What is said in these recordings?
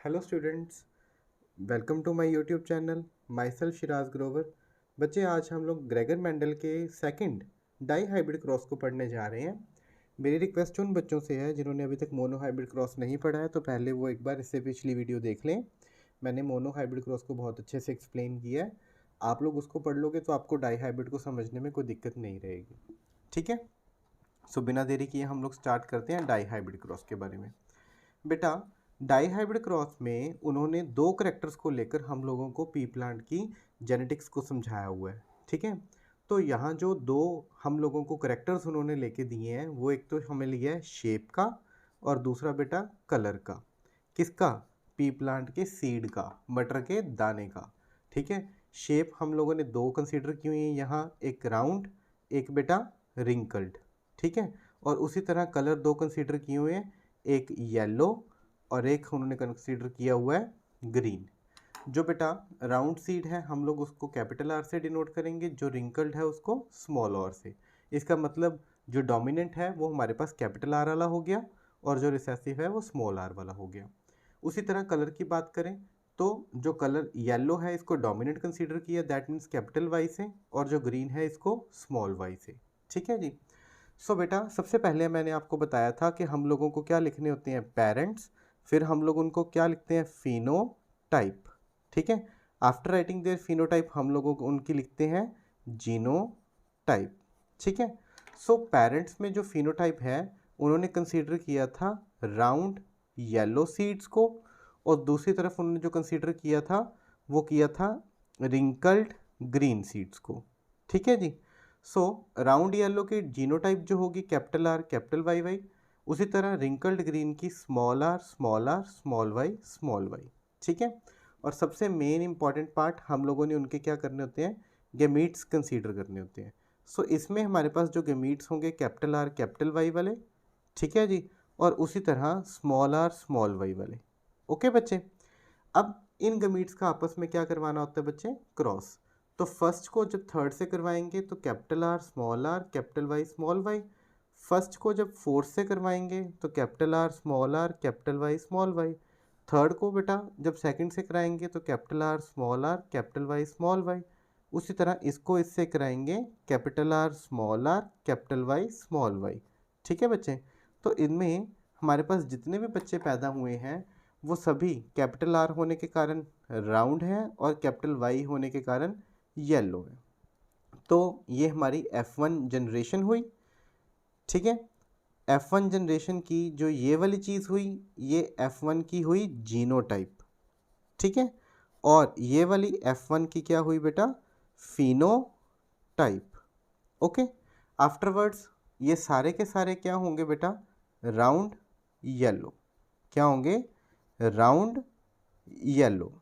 Hello students, welcome to my YouTube channel. Myself Shiraz Grover. बच्चे, आज हम लोग ग्रेगर मेंडल के सेकंड डाई हाइब्रिड क्रॉस को पढ़ने जा रहे हैं। मेरी रिक्वेस्ट उन बच्चों से है जिन्होंने अभी तक मोनो हाइब्रिड क्रॉस नहीं पढ़ा है, तो पहले वो एक बार इससे पिछली वीडियो देख लें। मैंने मोनो हाइब्रिड क्रॉस को बहुत अच्छे से एक्सप्लेन किया है। आप लोग उसको पढ़ लोगे तो आपको डाई हाइब्रिड को समझने में कोई दिक्कत नहीं रहेगी। ठीक है, सो बिना देरी किए हम लोग स्टार्ट करते हैं डाई हाइब्रिड क्रॉस के बारे में। बेटा, डाई हाइब्रिड क्रॉस में उन्होंने दो करेक्टर्स को लेकर हम लोगों को पी प्लांट की जेनेटिक्स को समझाया हुआ है। ठीक है, तो यहाँ जो दो हम लोगों को करेक्टर्स उन्होंने लेके दिए हैं, वो एक तो हमें लिया है शेप का और दूसरा बेटा कलर का। किसका? पी प्लांट के सीड का, मटर के दाने का। ठीक है, शेप हम लोगों ने दो कंसीडर की हुई है यहाँ, एक राउंड, एक बेटा रिंकल्ड। ठीक है, और उसी तरह कलर दो कंसीडर किए हुए हैं, एक येलो और एक उन्होंने कंसीडर किया हुआ है ग्रीन। जो बेटा राउंड सीड है हम लोग उसको कैपिटल आर से डिनोट करेंगे, जो रिंकल्ड है उसको स्मॉल आर से। इसका मतलब जो डोमिनेंट है वो हमारे पास कैपिटल आर वाला हो गया और जो रिसेसिव है वो स्मॉल आर वाला हो गया। उसी तरह कलर की बात करें तो जो कलर येलो है इसको डोमिनेंट कंसीडर किया, दैट मीन्स कैपिटल वाई से, और जो ग्रीन है इसको स्मॉल वाई से। ठीक है जी। सो बेटा, सबसे पहले मैंने आपको बताया था कि हम लोगों को क्या लिखने होते हैं, पेरेंट्स, फिर हम लोग उनको क्या लिखते हैं, फिनोटाइप। ठीक है, आफ्टर राइटिंग देयर फिनोटाइप हम लोगों को उनकी लिखते हैं जीनोटाइप। ठीक है, सो पेरेंट्स में जो फिनोटाइप है उन्होंने कंसीडर किया था राउंड येलो सीड्स को, और दूसरी तरफ उन्होंने जो कंसीडर किया था वो किया था रिंकल्ड ग्रीन सीड्स को। ठीक है जी। सो राउंड येलो की जीनोटाइप जो होगी capital R capital Y Y, उसी तरह रिंकल्ड ग्रीन की small R small R small Y small Y. ठीक है, और सबसे मेन इंपॉर्टेंट पार्ट हम लोगों ने उनके क्या करने होते हैं, गेमीट्स कंसीडर करने होते हैं। सो इसमें हमारे पास जो गेमीट्स होंगे कैपिटल आर कैपिटल वाई वाले। ठीक है जी, और उसी तरह स्मॉल आर स्मॉल वाई वाले। ओके बच्चे, अब इन गमीट्स का आपस में क्या करवाना होता है बच्चे, क्रॉस। तो फर्स्ट को जब थर्ड से करवाएंगे तो capital R capital Y small Y. First को जब फोर्थ से करवाएंगे तो capital R capital Y small Y. Third को बेटा जब सेकंड से कराएंगे तो capital R capital Y small Y. उसी तरह इसको इससे कराएंगे R capital Y small Y. ठीक है बच्चे, तो इनमें हमारे पास जितने भी बच्चे पैदा हुए हैं वो सभी कैपिटल आर होने के कारण राउंड है और कैपिटल वाई होने के कारण येलो है। तो ये हमारी F1 जनरेशन हुई। ठीक है, F1 जनरेशन की जो ये वाली चीज़ हुई, ये F1 की हुई जीनोटाइप। ठीक है, और ये वाली F1 की क्या हुई बेटा, फिनोटाइप। ओके, आफ्टरवर्ड्स ये सारे के सारे क्या होंगे बेटा, राउंड येलो। क्या होंगे, राउंड येलो।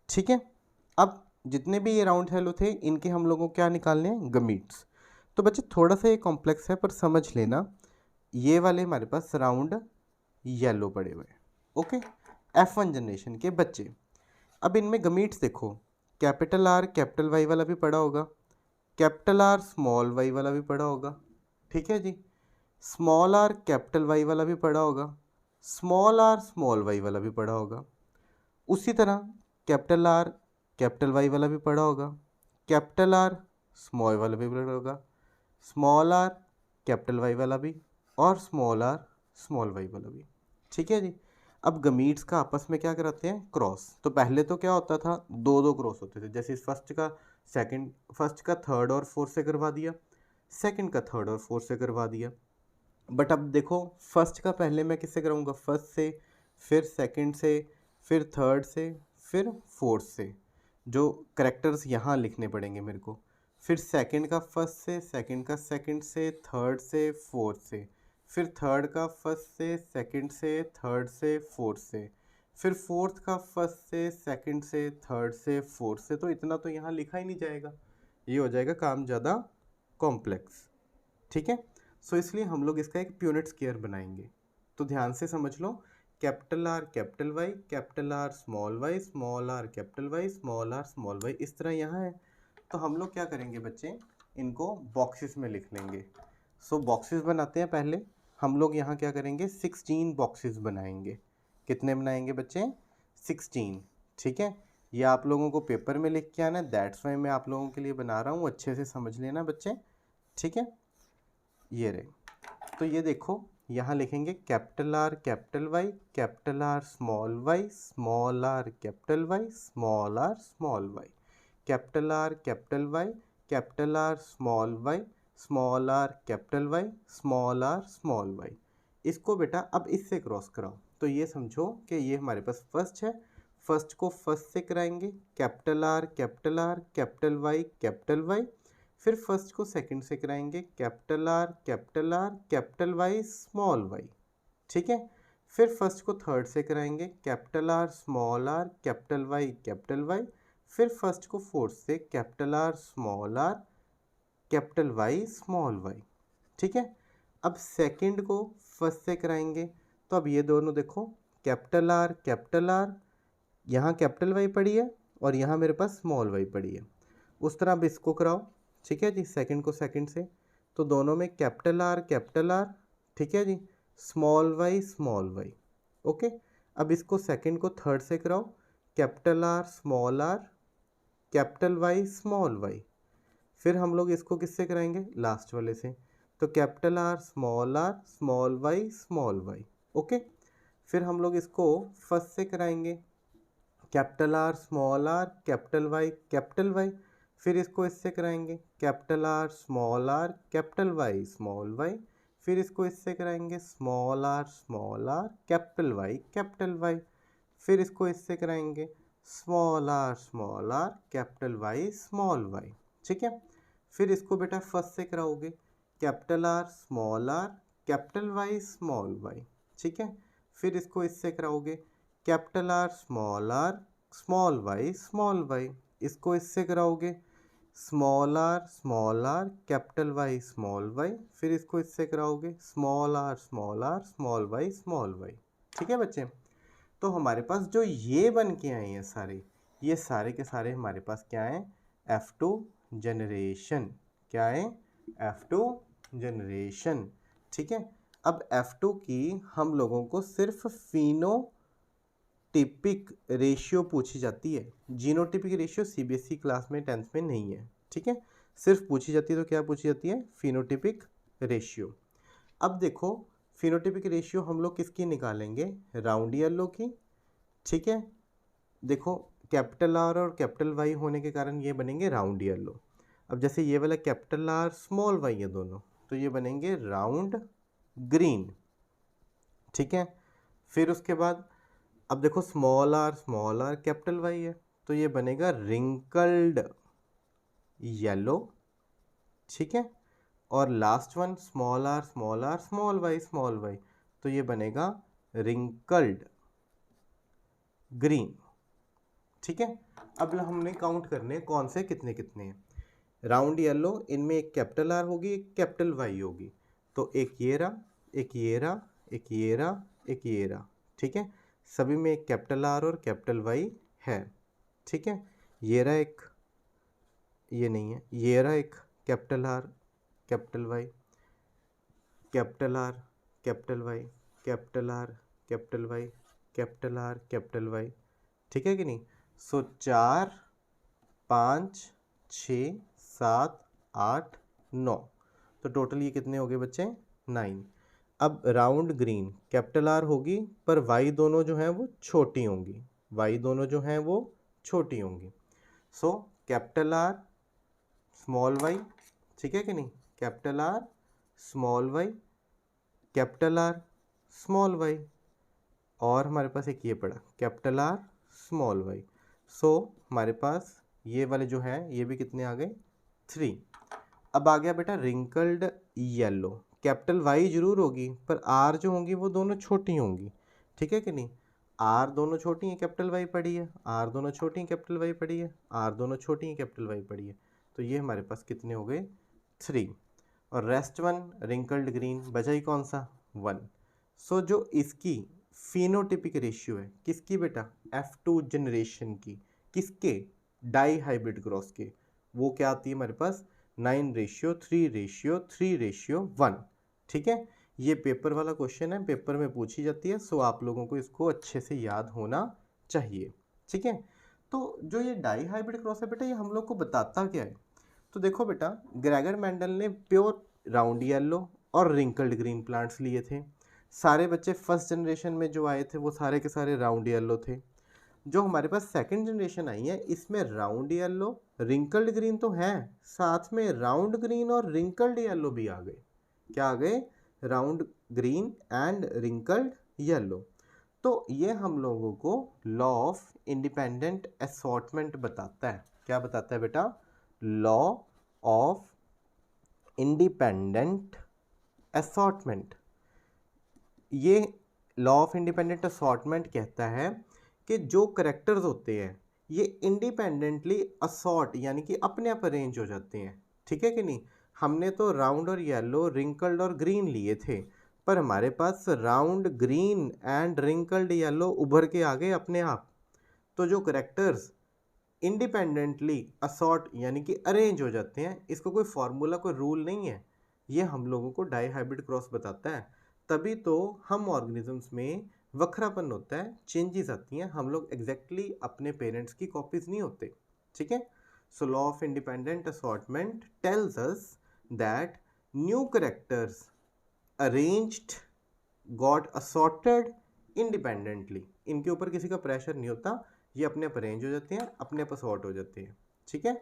ठीक है, अब जितने भी ये राउंड येलो थे इनके हम लोगों को क्या निकालने हैं, गमीट्स। तो बच्चे थोड़ा सा ये कॉम्प्लेक्स है पर समझ लेना, ये वाले हमारे पास राउंड येलो पड़े हुए हैं। ओके, F1 जनरेशन के बच्चे। अब इनमें गमीट्स देखो, कैपिटल आर कैपिटल वाई वाला भी पड़ा होगा, कैपिटल आर स्मॉल वाई वाला भी पड़ा होगा। ठीक है जी, स्मॉल आर कैपिटल वाई वाला भी पड़ा होगा, स्मॉल आर स्मॉल वाई वाला भी पड़ा होगा। उसी तरह कैपिटल आर कैपिटल वाई वाला भी पड़ा होगा, कैपिटल आर स्मॉल वाला भी पड़ा होगा, स्मॉल आर कैपिटल वाई वाला भी, और स्मॉल आर स्मॉल वाई वाला भी। ठीक है जी। अब गमीट्स का आपस में क्या कराते हैं, क्रॉस। तो पहले तो क्या होता था, दो दो क्रॉस होते थे, जैसे फर्स्ट का सेकंड, फर्स्ट का थर्ड और फोर्थ से करवा दिया, सेकंड का थर्ड और फोर्थ से करवा दिया। बट अब देखो, फर्स्ट का पहले मैं किससे कराऊंगा, फर्स्ट से, फिर सेकंड से, फिर थर्ड से, फिर फोर्थ से। जो करेक्टर्स यहाँ लिखने पड़ेंगे मेरे को, फिर सेकंड का फर्स्ट से, सेकंड का सेकंड से, थर्ड से, फोर्थ से, फिर थर्ड का फर्स्ट से, सेकंड से, थर्ड से, फोर्थ से, फिर फोर्थ का फर्स्ट से, सेकंड से, थर्ड से, फोर्थ से। तो इतना तो यहाँ लिखा ही नहीं जाएगा, ये हो जाएगा काम ज़्यादा कॉम्प्लेक्स। ठीक है, सो इसलिए हम लोग इसका एक प्यूनिट स्क्वायर बनाएंगे। तो ध्यान से समझ लो, capital R capital Y, capital R small Y, small R capital Y, small R small Y, इस तरह यहाँ है। तो हम लोग क्या करेंगे बच्चे, इनको बॉक्सेस में लिख लेंगे। सो बॉक्सेस बनाते हैं पहले। हम लोग यहाँ क्या करेंगे 16 बॉक्सेस बनाएंगे। कितने बनाएंगे बच्चे? 16। ठीक है, ये आप लोगों को पेपर में लिख के आना, दैट्स वाई मैं आप लोगों के लिए बना रहा हूँ, अच्छे से समझ लेना बच्चे। ठीक है, ये रहे। तो ये देखो यहाँ लिखेंगे capital R capital Y, capital R small Y, small R capital Y, small R small Y, capital R capital Y, capital R small Y, small R capital Y, small R small Y. इसको बेटा अब इससे cross कराओ, तो ये समझो कि ये हमारे पास फर्स्ट है, फर्स्ट को फर्स्ट से कराएंगे, कैपिटल आर कैपिटल वाई, फिर फर्स्ट को सेकंड से कराएंगे, capital R capital Y small Y. ठीक है, फिर फर्स्ट को थर्ड से कराएंगे, कैपिटल आर कैपिटल वाई, फिर फर्स्ट को फोर्थ से, capital R capital Y small Y. ठीक है, अब सेकंड को फर्स्ट से कराएंगे, तो अब ये दोनों देखो कैपिटल आर यहाँ कैपिटल वाई पड़ी है और यहाँ मेरे पास स्मॉल वाई पड़ी है, उस तरह अब इसको कराओ। ठीक है जी, सेकंड को सेकंड से, तो दोनों में कैपिटल आर, ठीक है जी, स्मॉल वाई। ओके, अब इसको सेकंड को थर्ड से कराओ, capital R capital Y small Y. फिर हम लोग इसको किससे कराएंगे? लास्ट वाले से, तो capital R small Y. Okay, फिर हम लोग इसको फर्स्ट से कराएंगे, कैपिटल आर कैपिटल वाई, फिर इसको इससे कराएंगे, capital R capital Y small Y, फिर इसको इससे कराएंगे, स्मॉल आर कैपिटल वाई, फिर इसको इससे कराएंगे, small R capital Y small Y. ठीक है, फिर इसको बेटा फर्स्ट से कराओगे, capital R capital Y small Y. ठीक है, फिर इसको इससे कराओगे, कैपिटल आर स्मॉल वाई, इसको इससे कराओगे, small R capital Y small Y, फिर इसको इससे कराओगे, स्मॉल आर स्मॉल वाई। ठीक है बच्चे, तो हमारे पास जो ये बन के आए हैं सारे, ये सारे के सारे हमारे पास क्या हैं? F2 generation. क्या है? F2 generation. ठीक है, अब F2 की हम लोगों को सिर्फ फिनोटिपिक रेशियो पूछी जाती है, जीनोटिपिक रेशियो सीबीएसई क्लास में 10th में नहीं है। ठीक है, सिर्फ पूछी जाती है, तो क्या पूछी जाती है? Phenotypic ratio. अब देखो फिनोटिपिक रेशियो हम लोग किसकी निकालेंगे? राउंड येलो की। ठीक है, देखो कैपिटल आर और कैपिटल वाई होने के कारण ये बनेंगे राउंड येलो। अब जैसे ये वाला कैपिटल आर स्मॉल वाई है दोनों, तो ये बनेंगे राउंड ग्रीन। ठीक है, फिर उसके बाद अब देखो स्मॉल आर कैपिटल वाई है, तो ये बनेगा रिंकल्ड येलो। ठीक है, और last one small R small Y, तो ये बनेगा रिंकल्ड ग्रीन। ठीक है, अब हमने काउंट करने कौन से कितने कितने हैं। राउंड येलो, इनमें एक कैपिटल आर होगी, एक कैपिटल वाई होगी, तो एक ये रहा, एक ये रहा, एक ये रहा, एक ये रहा। ठीक है, सभी में एक कैपिटल आर और कैपिटल वाई है। ठीक है, ये रहा एक, ये नहीं है, ये रहा एक capital R capital Y, capital R capital Y, capital R capital Y, capital R capital Y. ठीक है कि नहीं? सो 4 5 6 7 8 9, तो टोटल ये कितने हो गए बच्चे? 9। अब राउंड ग्रीन कैपिटल आर होगी, पर वाई दोनों जो हैं वो छोटी होंगी, वाई दोनों जो हैं वो छोटी होंगी। So capital R small Y, ठीक है कि नहीं? Capital R small Y, capital R small Y, और हमारे पास एक ये पड़ा capital R small Y. So हमारे पास ये वाले जो हैं ये भी कितने आ गए? 3। अब आ गया बेटा रिंकल्ड येलो। कैपिटल वाई जरूर होगी, पर आर जो होंगी वो दोनों छोटी होंगी, ठीक है कि नहीं? आर दोनों छोटी हैं, कैपिटल वाई पड़ी है, आर दोनों छोटी हैं, कैपिटल वाई पड़ी है, आर दोनों छोटी हैं, कैपिटल वाई पड़ी है, तो ये हमारे पास कितने हो गए? 3। और रेस्ट वन रिंकल्ड ग्रीन बचा ही कौन सा? 1। सो जो इसकी फिनोटिपिक रेशियो है किसकी बेटा? F2 जनरेशन की। किसके? डाई हाइब्रिड क्रॉस के। वो क्या आती है हमारे पास? 9:3:3:1। ठीक है, ये पेपर वाला क्वेश्चन है, पेपर में पूछी जाती है, सो आप लोगों को इसको अच्छे से याद होना चाहिए। ठीक है, तो जो ये डाई हाइब्रिड क्रॉस है बेटा, ये हम लोग को बताता क्या है? तो देखो बेटा, ग्रेगर मेंडल ने प्योर राउंड येलो और रिंकल्ड ग्रीन प्लांट्स लिए थे। सारे बच्चे फर्स्ट जनरेशन में जो आए थे वो सारे के सारे राउंड येलो थे। जो हमारे पास सेकंड जनरेशन आई है, इसमें राउंड येलो, रिंकल्ड ग्रीन तो है, साथ में राउंड ग्रीन और रिंकल्ड येलो भी आ गए। क्या आ गए? Round green and wrinkled yellow. तो ये हम लोगों को लॉ ऑफ इंडिपेंडेंट असॉर्टमेंट बताता है। क्या बताता है बेटा? Law of independent assortment. ये लॉ ऑफ इंडिपेंडेंट असॉर्टमेंट कहता है कि जो करेक्टर्स होते हैं ये इंडिपेंडेंटली असॉर्ट यानी कि अपने आप अरेंज हो जाते हैं। ठीक है कि नहीं? हमने तो राउंड और येलो, रिंकल्ड और ग्रीन लिए थे, पर हमारे पास round green and wrinkled yellow उभर के आ गए अपने आप। तो जो करेक्टर्स इंडिपेंडेंटली असॉर्ट यानी कि अरेंज हो जाते हैं, इसको कोई फार्मूला, कोई रूल नहीं है, ये हम लोगों को डाई हाइब्रिड क्रॉस बताता है। तभी तो हम ऑर्गेनिजम्स में वखरापन होता है, चेंजेस आती हैं, हम लोग एग्जैक्टली अपने पेरेंट्स की कॉपीज नहीं होते। ठीक है, so law of independent assortment tells us that new characters arranged got assorted independently. इनके ऊपर किसी का प्रेशर नहीं होता, ये अपने आप अरेंज हो जाते हैं, अपने आप असॉर्ट हो जाते हैं। ठीक है,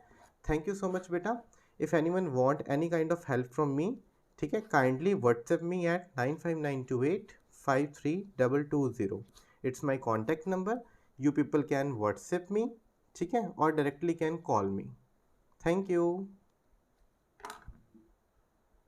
थैंक यू सो मच बेटा। If anyone want any kind of help from me, ठीक है, kindly WhatsApp me at 9592853220। It's my contact number, you people can WhatsApp me, ठीक है, और directly can call me. Thank you.